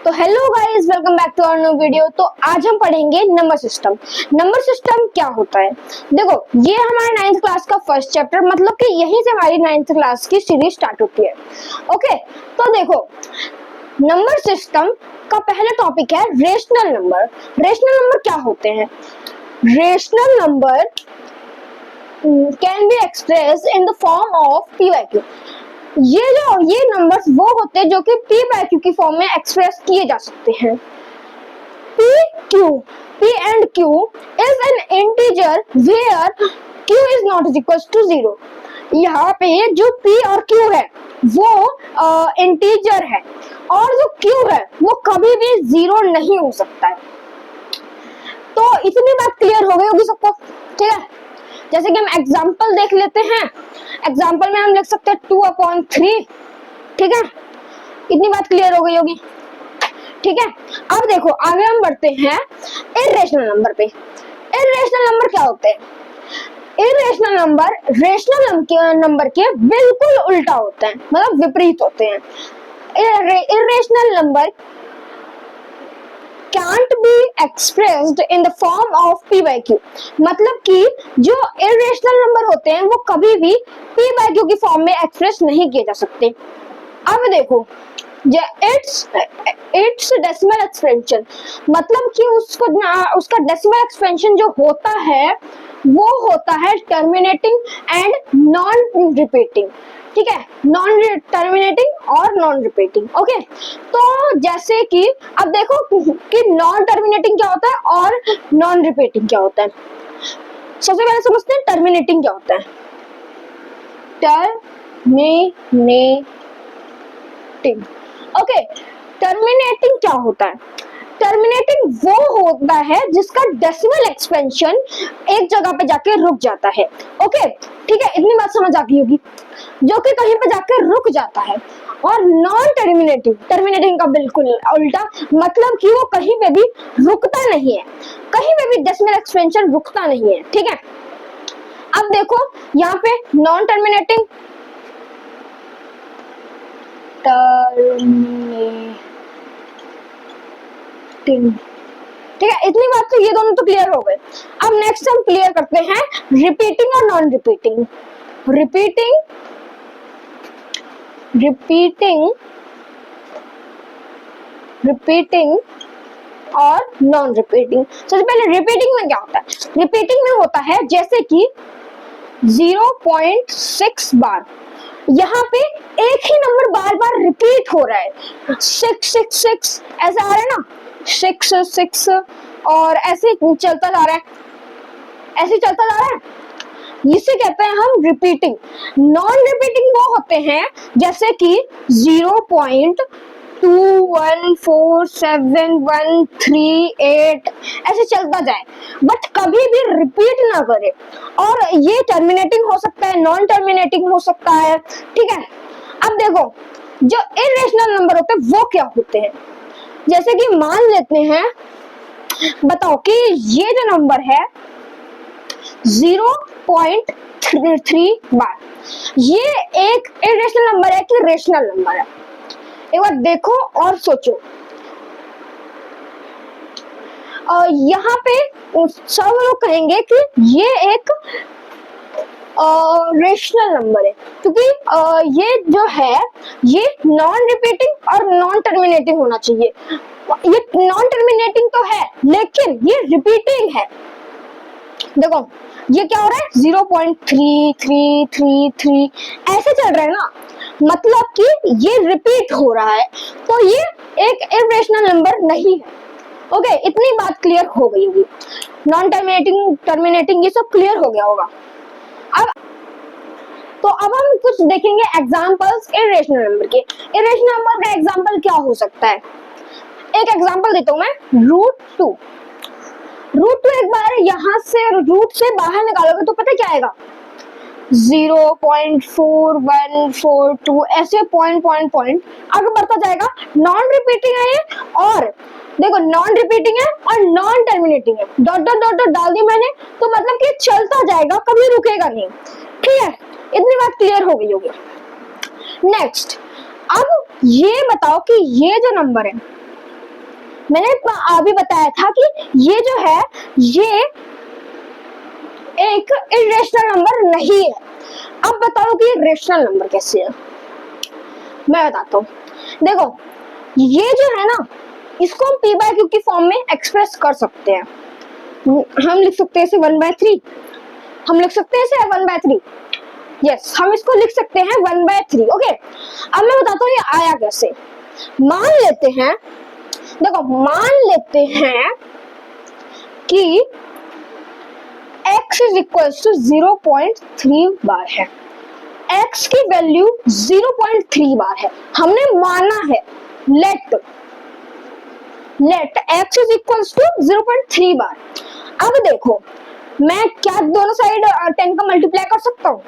तो hello guys, welcome back to our new video. तो आज हम पढ़ेंगे नंबर सिस्टम। नंबर सिस्टम क्या होता है? देखो, ये हमारे 9th क्लास का फर्स्ट चैप्टर, मतलब कि यहीं से हमारी 9th क्लास की सीरीज स्टार्ट होती है। ओके, तो देखो, नंबर सिस्टम का पहला टॉपिक है रेशनल नंबर। रेशनल नंबर क्या होते हैं? Rational number can be expressed in the form of p by q. ये नंबर्स वो होते हैं जो कि पी बाय क्यू की फॉर्म में एक्सप्रेस किए जा सकते हैं। P and q is an integer where q is not equal to 0। यहाँ पे जो पी और क्यू है वो इंटीजर है और जो क्यू है वो कभी भी 0 नहीं हो सकता है। तो इतनी बात क्लियर हो गई होगी सबको, ठीक है? जैसे कि हम एग्जाम्पल देख लेते हैं। एग्जाम्पल में हम लिख सकते हैं 2/3, ठीक है? इतनी बात क्लियर हो गई होगी, ठीक है? अब देखो, आगे हम बढ़ते हैं इर्रेशनल नंबर पे। इर्रेशनल नंबर क्या होते हैं? इर्रेशनल नंबर रेशनल नंबर के बिल्कुल उल्टा होते हैं, मतलब विपरीत होते हैं। Irrational number can't be expressed in the form of p by q। मतलब कि जो irrational नंबर होते हैं वो कभी भी p by q की फॉर्म में एक्सप्रेस नहीं किए जा सकते। अब देखो, इट्स डेसिमल एक्सपेंशन, मतलब कि उसका डेसिमल एक्सपेंशन जो होता है वो होता है टर्मिनेटिंग एंड नॉन रिपीटिंग, ठीक है? नॉन टर्मिनेटिंग और नॉन रिपीटिंग। ओके, तो जैसे कि अब देखो कि नॉन टर्मिनेटिंग क्या होता है और नॉन रिपीटिंग क्या होता है। सबसे पहले समझते हैं टर्मिनेटिंग क्या होता है। टर्मिनेटिंग, ओके, टर्मिनेटिंग क्या होता है? टर्मिनेटिंग वो होता है जिसका डेसिमल एक्सपेंशन एक जगह पे जाके रुक जाता है। ओके, ठीक है? इतनी बात समझ आ गई होगी, जो कि कहीं पे जाके रुक जाता है। और नॉन टर्मिनेटिंग, टर्मिनेटिंग का बिल्कुल उल्टा, मतलब कि वो कहीं पे भी रुकता नहीं है, कहीं पे भी डेसिमल एक्सपेंशन रुकता नहीं है, ठीक है? अब देखो यहाँ पे नॉन टर्मिनेटिंग, ठीक है? इतनी बात तो ये दोनों तो क्लियर हो गए। अब नेक्स्ट हम क्लियर करते हैं रिपीटिंग और नॉन रिपीटिंग। रिपीटिंग और नॉन रिपीटिंग। सबसे पहले रिपीटिंग में क्या होता है? रिपीटिंग में होता है जैसे कि 0.6 बार, यहाँ पे एक ही नंबर बार बार रिपीट हो रहा है। 666 ऐसा आ रहा है ना, 6 और ऐसे चलता जा रहा है, ऐसे चलता जा रहा है। इसे कहते हैं हम रिपीटिंग। नॉन रिपीटिंग वो होते हैं जैसे कि 0.21471138 ऐसे चलता जाए, बट कभी भी रिपीट ना करे। और ये टर्मिनेटिंग हो सकता है, नॉन टर्मिनेटिंग हो सकता है, ठीक है? अब देखो, जो इर्रेशनल नंबर होते हैं वो क्या होते हैं? जैसे कि मान लेते हैं, बताओ कि ये जो नंबर है 0.3 बार, ये एक इर्रेशनल नंबर है कि रेशनल नंबर है? एक बार देखो और सोचो। यहाँ पे सब लोग कहेंगे कि ये एक रेशनल नंबर है, क्योंकि ये जो है ये नॉन रिपीटिंग और नॉन टर्मिनेटिंग होना चाहिए। ये नॉन टर्मिनेटिंग तो है लेकिन ये रिपीटिंग है। देखो ये क्या हो रहा है, 0.3333 ऐसे चल रहा है ना, मतलब कि ये रिपीट हो रहा है, तो ये एक इर्रेशनल नंबर नहीं है। ओके, इतनी बात क्लियर हो गई होगी। नॉन टर्मिनेटिंग, टर्मिनेटिंग ये सब क्लियर हो गया होगा। अब हम कुछ देखेंगे एग्जांपल्स इर्रेशनल नंबर के। इर्रेशनल नंबर का एग्जांपल क्या हो सकता है? एक एग्जांपल देता हूं मैं, √2। एक बार यहाँ से रूट से बाहर निकालोगे तो पता क्या आएगा? 0.4142 ऐसे पॉइंट आगे बढ़ता जाएगा। नॉन रिपीटिंग है ये, और देखो नॉन रिपीटिंग है और नॉन टर्मिनेटिंग है। डॉट डॉट डॉट डाल दी मैंने, तो मतलब कि चलता जाएगा, कभी रुकेगा नहीं, ठीक है? इतनी बात क्लियर हो गई होगी। नेक्स्ट, अब ये बताओ कि ये जो नंबर है मैंने अभी बताया था कि ये जो है ये एक इरेशनल नंबर नहीं है। अब बताओ कि रेशनल नंबर कैसे है, मैं बताता हूँ। देखो ये जो है ना, इसको हम p बाय क्यू की फॉर्म में एक्सप्रेस कर सकते हैं। हम लिख सकते हैं इसे 1/3, हम लिख सकते हैं इसे 1/3। यस, हम इसको लिख सकते हैं 1/3। ओके, अब मैं बताता हूँ ये आया कैसे। मान लेते हैं, देखो मान लेते हैं कि x इज इक्वल टू 0.3 बार है, x की वैल्यू 0.3 बार है। हमने माना है let x is equal to 0.3 bar. अब देखो मैं क्या दोनों साइड 10 का मल्टीप्लाई कर सकता हूँ।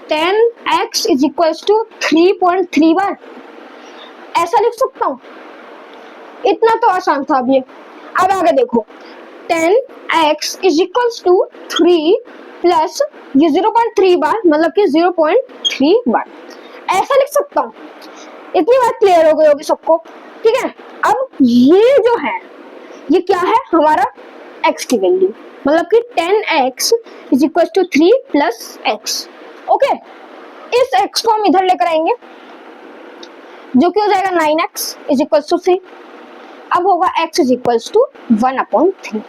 10x इज इक्वल टू 3.3 बार, ऐसा लिख सकता हूँ। इतना तो आसान था अभी। अब आगे देखो 10x is equal to 3 plus ये 0.3 बार, मतलब कि 0.3 बार, ऐसा लिख सकता हूँ। इतनी बात क्लियर हो गई होगी सबको, ठीक है। अब ये जो है ये क्या है, हमारा x की वैल्यू, मतलब कि 10x is equal to 3 plus x। Okay, इस x को हम इधर लेकर आएंगे, जो कि हो जाएगा 9x इज इक्वल टू 3। अब होगा x इज इक्वल टू 1/3,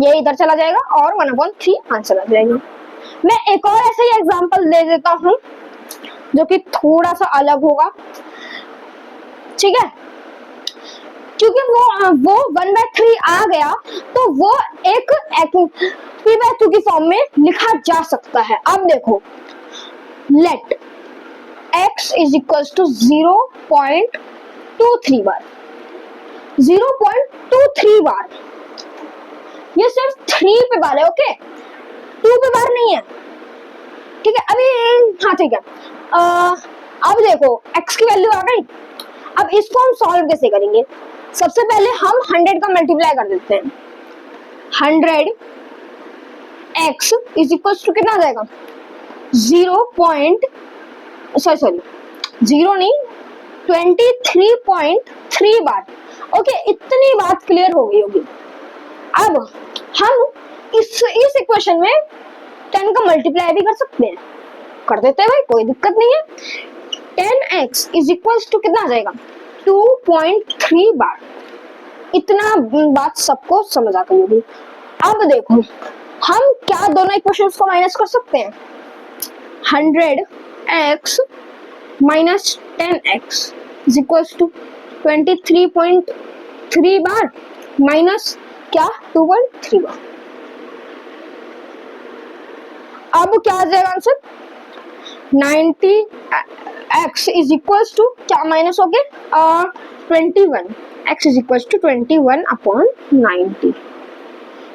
ये इधर चला जाएगा और 1/3 आंसर आ जाएगा। मैं एक और ऐसा ही एग्जांपल दे देता हूँ जो कि थोड़ा सा अलग होगा, ठीक है, क्योंकि वो 1/3 आ गया तो वो एक p बाय क्यू की फॉर्म में लिखा जा सकता है। अब देखो let x is equal to 0.23 bar, 0.23 bar, ये सिर्फ 3 पे बार है, ओके, 2 पे बार नहीं है, ठीक है। अभी हाँ ठीक है। अब देखो x की वैल्यू आ गई। अब इसको हम सॉल्व कैसे करेंगे, सबसे पहले हम 100 का मल्टीप्लाई कर देते हैं। 100x इज इक्वल टू कितना आ जाएगा, 23.3 बार। ओके, इतनी बात क्लियर हो गई होगी। अब हम इस इक्वेशन में 10 का मल्टीप्लाई भी कर सकते हैं, कर देते हैं भाई, कोई दिक्कत नहीं है। 10x इज इक्वल टू कितना आ जाएगा, 2.3 बार। इतना बात सबको समझ आ गई होगी। अब देखो हम क्या दोनों इक्वेशंस को माइनस कर सकते हैं। 100x minus 10x is equal to 23.3 bar minus क्या 2.3 बार। अब क्या आ जाएगा answer, 90x is equal to क्या माइनस हो गया 21, x इज इक्वल टू 21/90,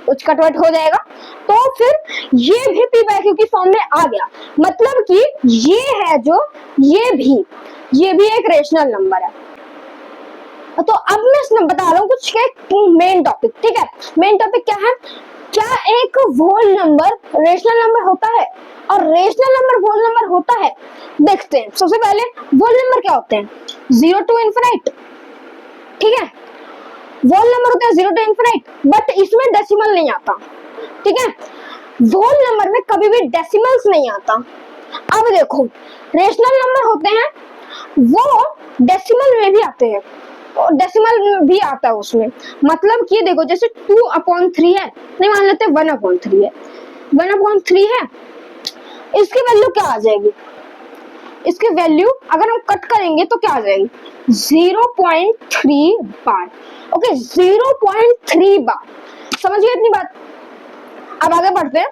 कुछ कटवट हो जाएगा। तो फिर ये भी p बाय क्यू की फॉर्म में आ गया, मतलब कि ये है जो ये भी एक रेशनल नंबर है। तो अब मैं बता रहा हूँ कुछ मेन टॉपिक, ठीक है। मेन टॉपिक क्या है, क्या एक होल नंबर रेशनल नंबर होता है और रेशनल नंबर होल नंबर होता है, देखते हैं। सबसे पहले होल नंबर क्या होते हैं, 0 to infinite, ठीक है। होल नंबर होते हैं 0 to infinite, बट इसमें डेसिमल नहीं आता, ठीक है। होल नंबर में कभी भी डेसिमल्स नहीं आता। अब देखो रेशनल नंबर होते हैं वो डेसिमल में भी आते हैं, डेसिमल भी आता है उसमें, मतलब कि देखो जैसे 2/3 है, नहीं मान लेते 1/3 है, 1/3 है, इसकी वैल्यू क्या आ जाएगी, इसकी वैल्यू अगर हम कट करेंगे तो क्या आ जाएगी 0.3 बार। ओके, 0.3 बार, समझिए इतनी बात। अब आगे बढ़ते हैं।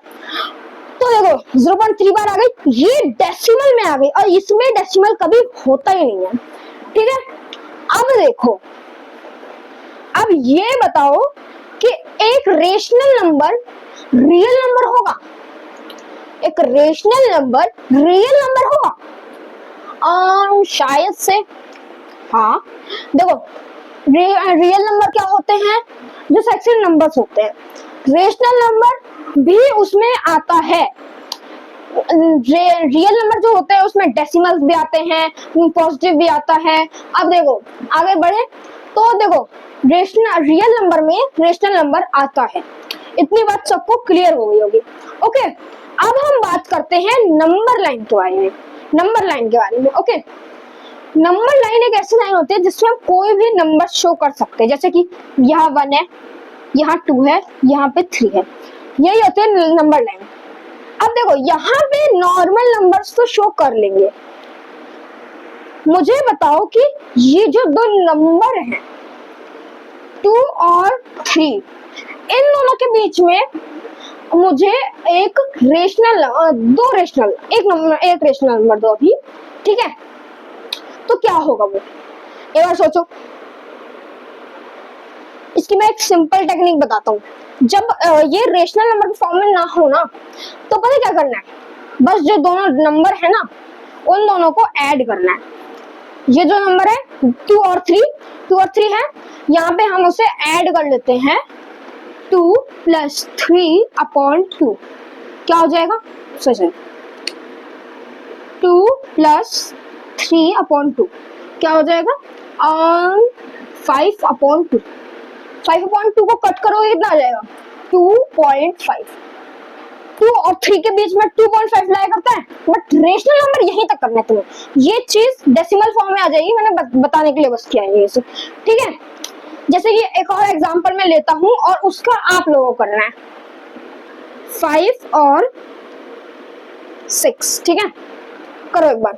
तो देखो 0.3 बार आ गई, ये डेसिमल में आ गई और इसमें डेसिमल कभी होता ही नहीं है, ठीक है। अब देखो, अब ये बताओ कि एक रेशनल नंबर रियल नंबर होगा, एक रेशनल नंबर रियल नंबर होगा, शायद से हाँ। देखो रियल नंबर क्या होते हैं, जो सेक्शन नंबर्स होते हैं, रेशनल नंबर भी उसमें आता है। रियल नंबर जो होते हैं उसमें डेसिमल्स भी आते हैं, पॉजिटिव भी आता है। अब देखो आगे बढ़े तो देखो रियल नंबर में रेशनल नंबर आता है। इतनी बात सबको क्लियर हो गई होगी। ओके, अब हम बात करते हैं नंबर लाइन के बारे में, नंबर लाइन के बारे में। ओके, नंबर लाइन एक ऐसी लाइन होती है जिसमें हम कोई भी नंबर शो कर सकते हैं, जैसे कि यहाँ 1 है, यहाँ 2 है, यहाँ पे 3 है, यही होते हैं नंबर लाइन। अब देखो यहाँ पे नॉर्मल नंबर्स तो शो कर लेंगे, मुझे बताओ कि ये जो दो नंबर हैं 2 और 3, इन दोनों के बीच में मुझे एक रेशनल नंबर दो अभी, ठीक है? तो क्या होगा वो, एक बार सोचो। इसकी मैं एक सिंपल टेक्निक बताता हूँ। जब ये रेशनल नंबर के फॉर्म में ना हो ना, तो पता क्या करना है, बस जो दोनों नंबर है ना उन दोनों को ऐड करना है। ये जो नंबर है 2 और 3 है, यहाँ पे हम उसे ऐड कर लेते हैं 2 + 3/2। क्या हो जाएगा, सोचो 2 + 3/2 क्या हो जाएगा 5/2। 5/2 को कट करोगे कितना आ जाएगा 2.5। 2 और 3 के बीच में 2.5 लाया करता है, बट रेशनल नंबर यहीं तक करना है तुम्हें। ये चीज डेसिमल फॉर्म में आ जाएगी, मैंने बताने के लिए बस किया है ये सब, ठीक है? जैसे कि एक और एग्जांपल मैं लेता हूं और उसका आप लोगों को करना है 5 और 6, ठीक है? करो एक बार।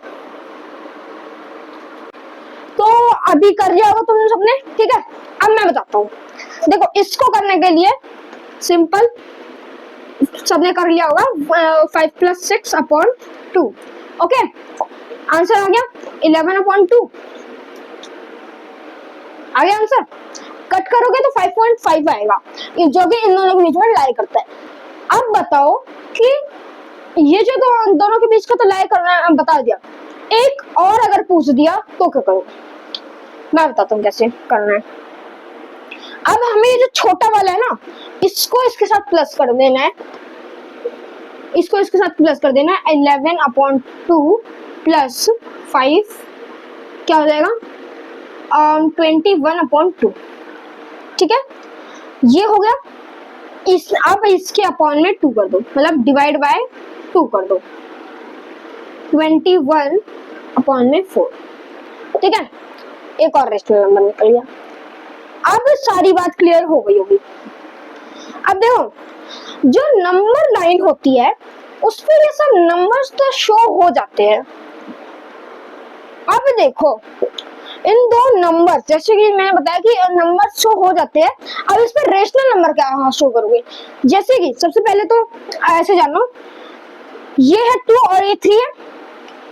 तो अभी कर लिया होगा तुमने सबने, ठीक है? अब मैं बताता हूँ, देखो इसको करने के लिए सिंपल, सबने कर लिया होगा 5 + 6/2। ओके, आंसर आ गया 11/2 आ गया आंसर। कट करोगे तो 5.5 आएगा, जो कि इन दोनों के बीच में लाई करता है। अब बताओ कि ये जो दोनों के बीच का तो लाई करना बता दिया, एक और अगर पूछ दिया तो क्या करोगे, मैं बताता हूँ कैसे करना है। अब हमें ये जो छोटा वाला है ना, इसको इसके साथ प्लस कर देना है, इसको इसके साथ प्लस कर देना है 11/2 + 5 क्या हो जाएगा 21/2, ठीक है? ये हो गया। अब इसके अपॉन में 2 कर दो, मतलब डिवाइड बाय 2 कर दो, 21/4, ठीक है? एक और रेशनल नंबर निकल गया। अब सारी बात क्लियर हो गई होगी। अब देखो जो नंबर लाइन होती है उस पर ये सब नंबर्स तो शो हो जाते हैं। अब देखो इन दो नंबर, जैसे कि मैंने बताया कि नंबर शो हो जाते हैं, अब इस पर रेशनल नंबर क्या शो करोगे, जैसे कि सबसे पहले तो ऐसे जानो, ये है 2 और ये 3 है।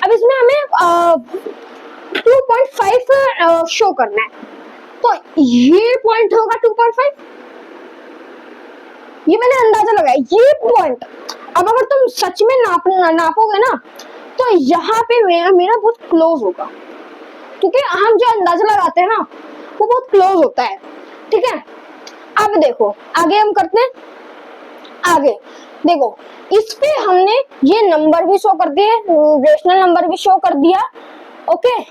अब इसमें हमें 2.5 शो करना है, तो ये पॉइंट होगा 2.5, ये मैंने अंदाजा लगाया ये पॉइंट। अब अगर तुम सच में नापोगे ना, तो यहाँ पे मेरा बहुत क्लोज होगा, क्योंकि हम जो अंदाजा लगाते हैं ना वो बहुत क्लोज होता है, ठीक है? अब देखो आगे हम करते हैं। आगे देखो इस पे हमने ये नंबर भी शो कर दिए, रेशनल नंबर भी शो कर दिया। ओके,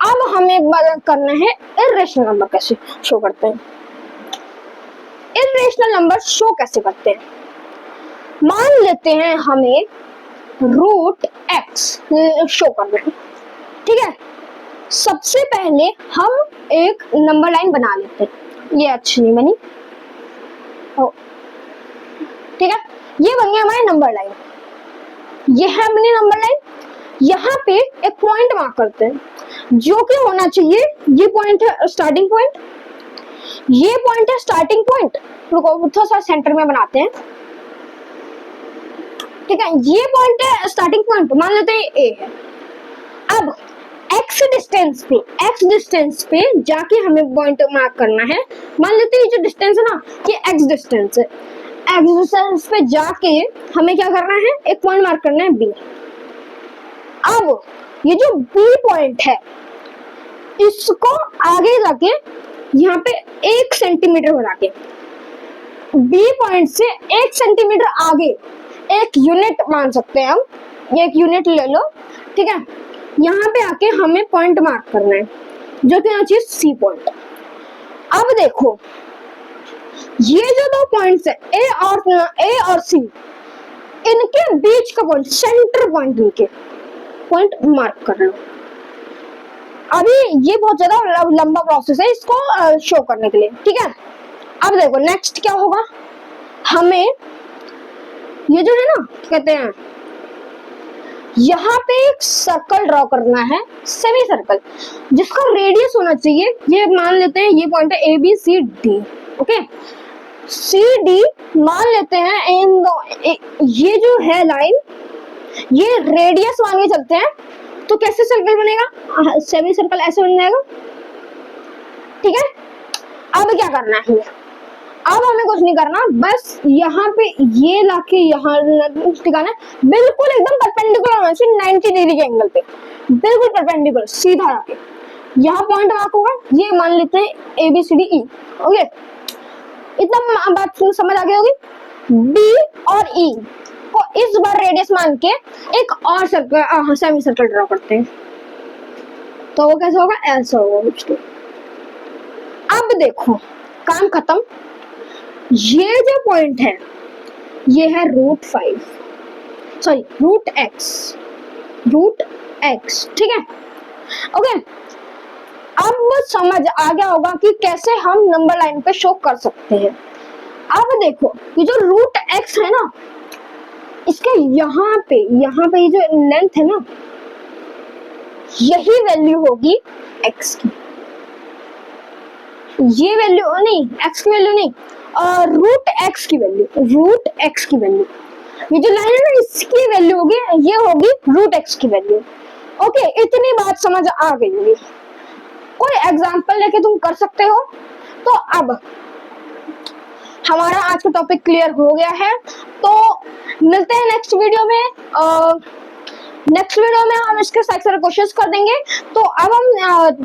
अब हमें करना है इर्रेशनल नंबर कैसे शो करते हैं। इर्रेशनल नंबर शो कैसे करते हैं, मान लेते हैं हमें √x शो करना है, ठीक है? सबसे पहले हम एक नंबर लाइन बना लेते हैं, ये अच्छी नहीं बनी, ठीक है? ये बन गया हमारी नंबर लाइन, ये है अपनी नंबर लाइन। यहाँ पे एक पॉइंट मार्क करते हैं, जो कि होना चाहिए, ये पॉइंट है स्टार्टिंग पॉइंट, ये पॉइंट है स्टार्टिंग पॉइंट। रुको थोड़ा सा सेंटर में बनाते हैं, ठीक है? ये पॉइंट है स्टार्टिंग पॉइंट, मान लेते हैं ए है। अब x डिस्टेंस पे जाके हमें पॉइंट मार्क करना है। मान लेते हैं जो डिस्टेंस है ना ये x डिस्टेंस है, x डिस्टेंस पे जाके हमें क्या करना है, एक पॉइंट मार्क करना है b। अब ये जो b पॉइंट है इसको आगे जाके यहाँ पे 1 सेंटीमीटर बना के b पॉइंट से 1 सेंटीमीटर आगे एक यूनिट मान सकते हैं हम, ये एक यूनिट ले लो, ठीक है? यहाँ पे आके हमें पॉइंट मार्क करना है, जो कि यहाँ चाहिए सी पॉइंट। अब देखो ये जो दो पॉइंट्स है ए और सी, इनके बीच का पॉइंट, सेंटर पॉइंट, इनके पॉइंट मार्क कर लो। अभी ये बहुत ज्यादा लंबा प्रोसेस है इसको शो करने के लिए, ठीक है। अब देखो नेक्स्ट क्या होगा, हमें ये जो है ना कहते हैं, यहाँ पे एक सर्कल ड्रॉ करना है, सेमी सर्कल, जिसका रेडियस होना चाहिए, ये मान लेते हैं ये पॉइंट है A B C D, okay. C D मान लेते हैं ये जो है लाइन, ये रेडियस मान के चलते हैं, तो कैसे सर्कल बनेगा, सेमी सर्कल ऐसे बन जाएगा, ठीक है। अब क्या करना है, अब हमें कुछ नहीं करना, बस यहाँ पे ये लाके यहाँ टिकाना है, बिल्कुल एकदम परपेंडिकुलर होना चाहिए 90 डिग्री के एंगल पे, बिल्कुल परपेंडिकुलर सीधा आके यहाँ पॉइंट मार्क होगा, ये मान लेते हैं A B C D E, okay. इतना बात समझ आ गई होगी। डी और ई को इस बार रेडियस मान के एक और सर्कल, सेमी सर्कल ड्रॉ करते हैं, तो वो कैसे होगा, ऐसा होगा। अब देखो काम खत्म। ये जो पॉइंट है ये है √5, सॉरी √x, ठीक है, ओके। अब समझ आ गया होगा कि कैसे हम नंबर लाइन पे शो कर सकते हैं। अब देखो ये जो √x है ना, इसके यहाँ पे ये जो लेंथ है ना, यही वैल्यू होगी x की, ये वैल्यू नहीं, x की वैल्यू नहीं, √x की वैल्यू, ये जो लाइन है ना इसकी वैल्यू होगी, ये होगी √x की वैल्यू, ओके। इतनी बात समझ आ गई होगी। कोई एग्जांपल लेके तुम कर सकते हो। तो अब हमारा आज का टॉपिक क्लियर हो गया है, तो मिलते हैं नेक्स्ट वीडियो में। नेक्स्ट वीडियो में हम इसके सेक्शन क्वेश्चंस कर देंगे। तो अब हम